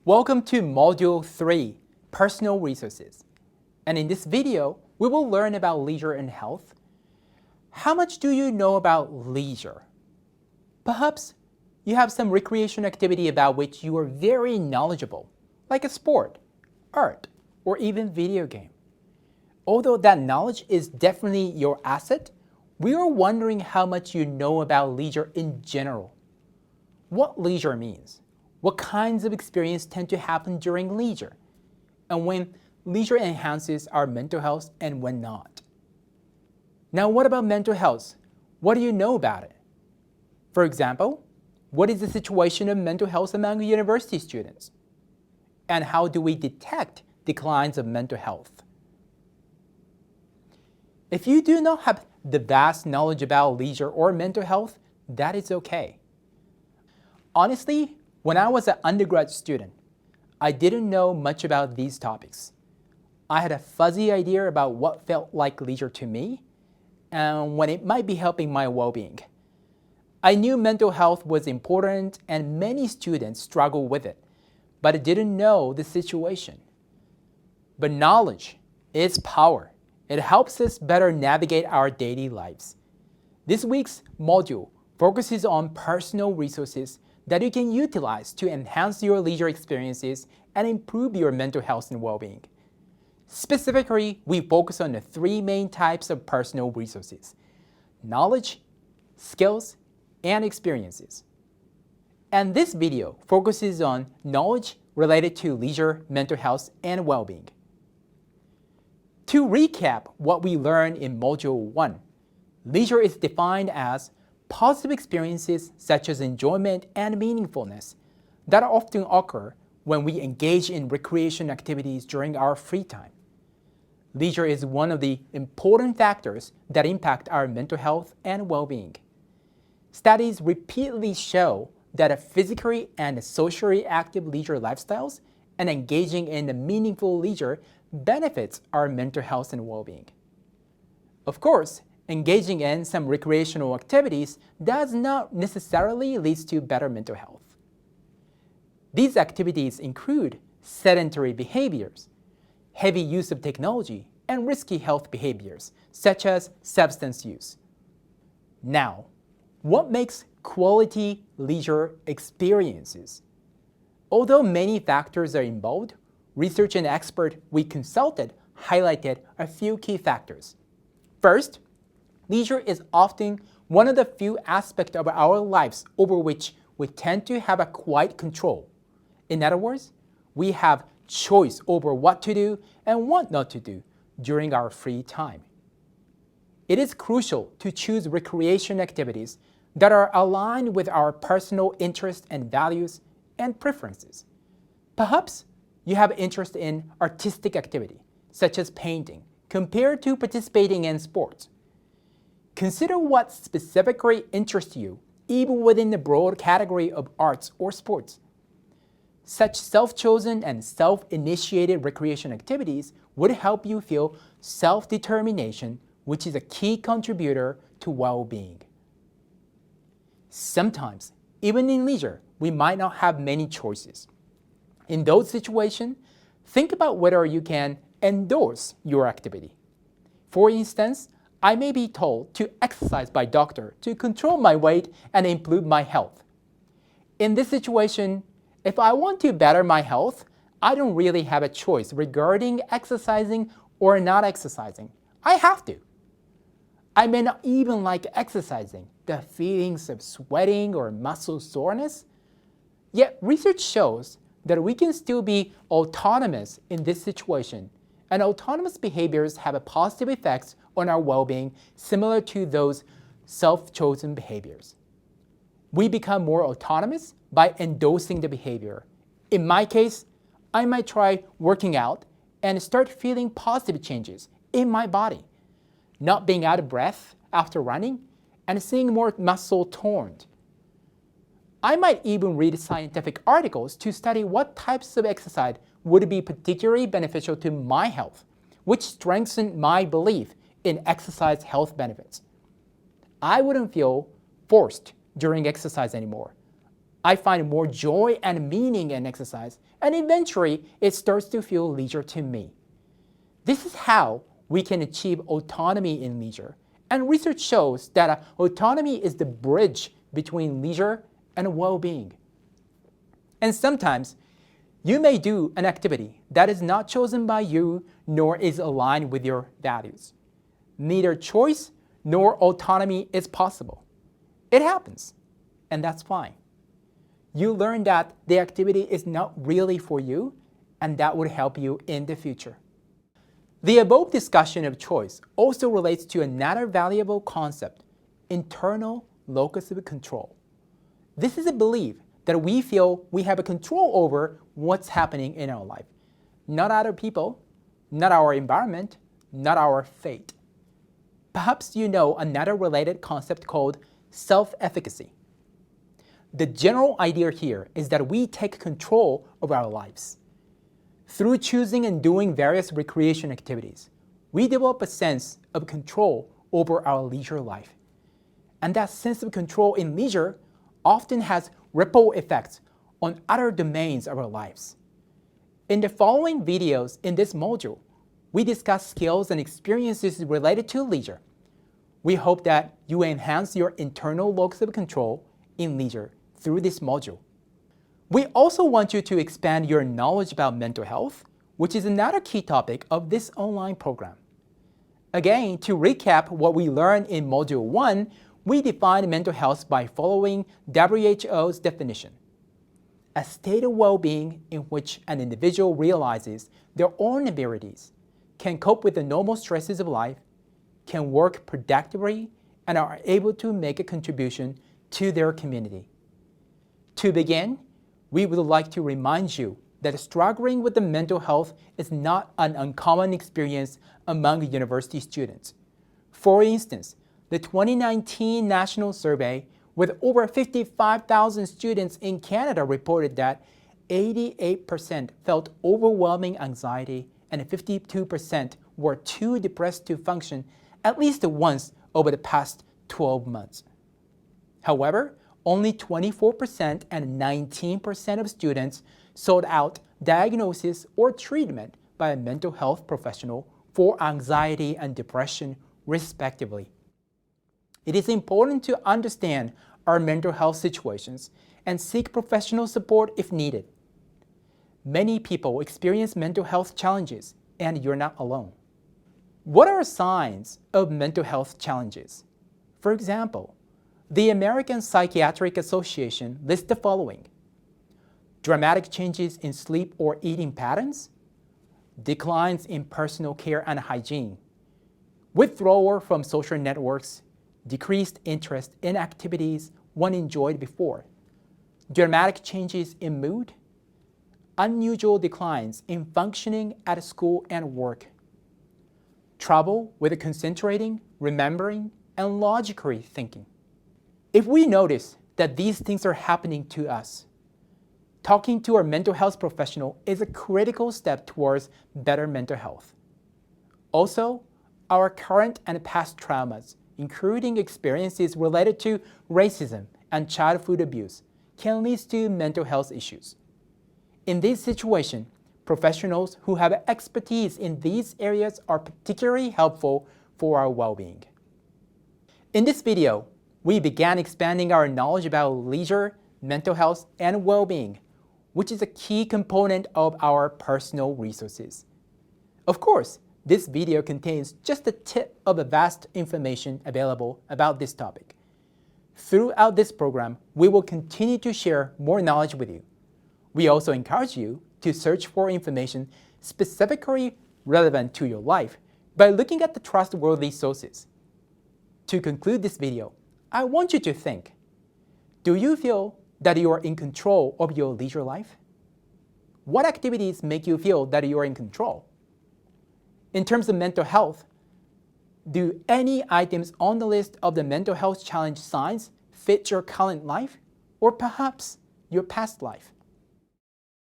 Welcome to Module 3, Personal Resources. And in this video, we will learn about leisure and health. How much do you know about leisure? Perhaps you have some recreation activity about which you are very knowledgeable, like a sport, art, or even video game. Although that knowledge is definitely your asset, we are wondering how much you know about leisure in general. What leisure means, what kinds of experience tend to happen during leisure, and when leisure enhances our mental health and when not. Now, what about mental health? What do you know about it? For example, what is the situation of mental health among university students? And how do we detect declines of mental health? If you do not have the vast knowledge about leisure or mental health, that is okay. Honestly, when I was an undergrad student, I didn't know much about these topics. I had a fuzzy idea about what felt like leisure to me and when it might be helping my well-being. I knew mental health was important and many students struggle with it, but I didn't know the situation. But knowledge is power. It helps us better navigate our daily lives. This week's module focuses on personal resources that you can utilize to enhance your leisure experiences and improve your mental health and well-being. Specifically, we focus on the three main types of personal resources: knowledge, skills, and experiences. And this video focuses on knowledge related to leisure, mental health, and well-being. To recap what we learned in Module 1, leisure is defined as positive experiences such as enjoyment and meaningfulness that often occur when we engage in recreation activities during our free time. Leisure is one of the important factors that impact our mental health and well-being. Studies repeatedly show that a physically and socially active leisure lifestyles and engaging in a meaningful leisure benefits our mental health and well-being. Of course, engaging in some recreational activities does not necessarily lead to better mental health. These activities include sedentary behaviors, heavy use of technology, and risky health behaviors, such as substance use. Now, what makes quality leisure experiences? Although many factors are involved, research and experts we consulted highlighted a few key factors. First, leisure is often one of the few aspects of our lives over which we tend to have a quiet control. In other words, we have choice over what to do and what not to do during our free time. It is crucial to choose recreation activities that are aligned with our personal interests and values and preferences. Perhaps you have interest in artistic activity, such as painting, compared to participating in sports. Consider what specifically interests you, even within the broad category of arts or sports. Such self-chosen and self-initiated recreation activities would help you feel self-determination, which is a key contributor to well-being. Sometimes, even in leisure, we might not have many choices. In those situations, think about whether you can endorse your activity. For instance, I may be told to exercise by doctor to control my weight and improve my health. In this situation, if I want to better my health, I don't really have a choice regarding exercising or not exercising. I have to. I may not even like exercising, the feelings of sweating or muscle soreness. Yet research shows that we can still be autonomous in this situation, and autonomous behaviors have a positive effects on our well-being similar to those self-chosen behaviors. We become more autonomous by endorsing the behavior. In my case, I might try working out and start feeling positive changes in my body, not being out of breath after running and seeing more muscle toned. I might even read scientific articles to study what types of exercise would be particularly beneficial to my health, which strengthens my belief in exercise health benefits. I wouldn't feel forced during exercise anymore. I find more joy and meaning in exercise, and eventually it starts to feel leisure to me. This is how we can achieve autonomy in leisure, and research shows that autonomy is the bridge between leisure and well-being. And sometimes, you may do an activity that is not chosen by you nor is aligned with your values. Neither choice nor autonomy is possible. It happens, and that's fine. You learn that the activity is not really for you, and that would help you in the future. The above discussion of choice also relates to another valuable concept, internal locus of control. This is a belief that we feel we have a control over what's happening in our life. Not other people, not our environment, not our fate. Perhaps you know another related concept called self-efficacy. The general idea here is that we take control of our lives. Through choosing and doing various recreation activities, we develop a sense of control over our leisure life. And that sense of control in leisure often has ripple effects on other domains of our lives. In the following videos in this module, we discuss skills and experiences related to leisure. We hope that you enhance your internal locus of control in leisure through this module. We also want you to expand your knowledge about mental health, which is another key topic of this online program. Again, to recap what we learned in Module 1, we defined mental health by following WHO's definition: a state of well-being in which an individual realizes their own abilities, can cope with the normal stresses of life, can work productively, and are able to make a contribution to their community. To begin, we would like to remind you that struggling with the mental health is not an uncommon experience among university students. For instance, the 2019 national survey with over 55,000 students in Canada reported that 88% felt overwhelming anxiety and 52% were too depressed to function at least once over the past 12 months. However, only 24% and 19% of students sought out diagnosis or treatment by a mental health professional for anxiety and depression, respectively. It is important to understand our mental health situations and seek professional support if needed. Many people experience mental health challenges, and you're not alone. What are signs of mental health challenges? For example, the American Psychiatric Association lists the following: dramatic changes in sleep or eating patterns, declines in personal care and hygiene, withdrawal from social networks, decreased interest in activities one enjoyed before, dramatic changes in mood, unusual declines in functioning at school and work, trouble with concentrating, remembering, and logically thinking. If we notice that these things are happening to us, talking to our mental health professional is a critical step towards better mental health. Also, our current and past traumas, including experiences related to racism and childhood abuse, can lead to mental health issues. In this situation, professionals who have expertise in these areas are particularly helpful for our well-being. In this video, we began expanding our knowledge about leisure, mental health, and well-being, which is a key component of our personal resources. Of course, this video contains just a tip of the vast information available about this topic. Throughout this program, we will continue to share more knowledge with you. We also encourage you to search for information specifically relevant to your life by looking at the trustworthy sources. To conclude this video, I want you to think: do you feel that you are in control of your leisure life? What activities make you feel that you are in control? In terms of mental health, do any items on the list of the mental health challenge signs fit your current life or perhaps your past life?